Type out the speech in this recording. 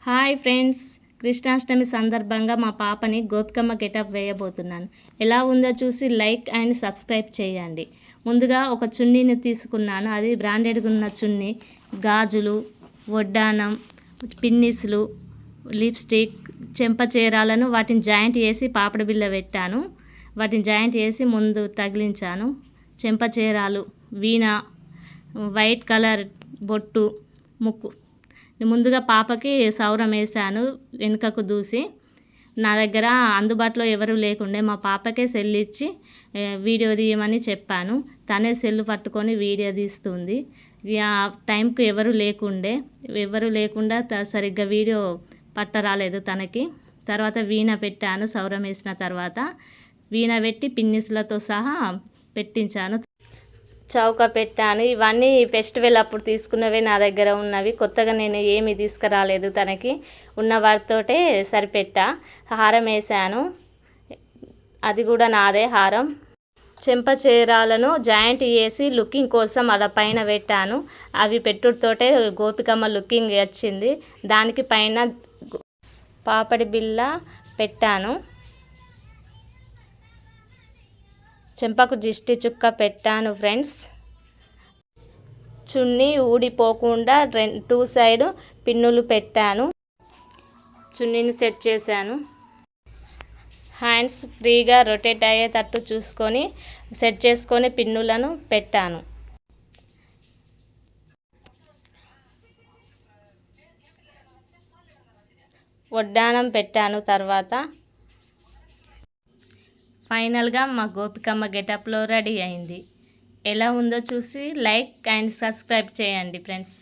Hi friends, Krishnashtami సందర్భంగా మా పాపని గోపికమ్మ గెటప్ వేయబోతున్నాను. ఎలా ఉందో చూసి లైక్ అండ్ సబ్స్క్రైబ్ చేయండి. ముందుగా ఒక చున్నీని తీసుకున్నాను. అది బ్రాండెడ్గా ఉన్న చున్నీ, గాజులు, వడ్డానం, పిన్నిస్లు, లిప్స్టిక్, చెంపచీరాలను వాటిని జాయింట్ చేసి పాపడి బిళ్ళ పెట్టాను. వాటిని జాయింట్ చేసి ముందు తగిలించాను. చెంపచీరాలు, వీణ, వైట్ కలర్ బొట్టు, ముక్కు. ముందుగా పాపకి సౌరం వేసాను వెనుకకు దూసి. నా దగ్గర అందుబాటులో ఎవరు లేకుండే మా పాపకే సెల్ ఇచ్చి వీడియో తీయమని చెప్పాను. తనే సెల్ పట్టుకొని వీడియో తీస్తుంది. ఆ టైంకు ఎవరు లేకుండా సరిగ్గా వీడియో పట్టరాలేదు తనకి. తర్వాత వీణ పెట్టాను. సౌరం వేసిన తర్వాత వీణ పెట్టి పిన్నిస్లతో సహా పెట్టించాను. చౌక పెట్టాను. ఇవన్నీ ఫెస్టివల్ అప్పుడు తీసుకున్నవే నా దగ్గర ఉన్నవి. కొత్తగా నేను ఏమీ తీసుకురాలేదు. తనకి ఉన్న వాటితోటే సరిపెట్టా. హారం వేసాను, అది కూడా నాదే హారం. చెంపచీరాలను జాయింట్ చేసి లుకింగ్ కోసం అలా పైన పెట్టాను. అవి పెట్టుతోటే గోపికమ్మ లుకింగ్ వచ్చింది. దానికి పైన పాపడి బిళ్ళ పెట్టాను. చెంపకు దిష్టి చుక్క పెట్టాను ఫ్రెండ్స్. చున్నీ ఊడిపోకుండా 2 సైడ్ పిన్నులు పెట్టాను. చున్నీని సెట్ చేశాను. హ్యాండ్స్ ఫ్రీగా రొటేట్ అయ్యేటట్టు చూసుకొని సెట్ చేసుకొని పిన్నులను పెట్టాను. వడ్డానం పెట్టాను. తర్వాత ఫైనల్గా మా గోపికమ్మ గెటప్లో రెడీ అయింది. ఎలా ఉందో చూసి లైక్ అండ్ సబ్స్క్రైబ్ చేయండి ఫ్రెండ్స్.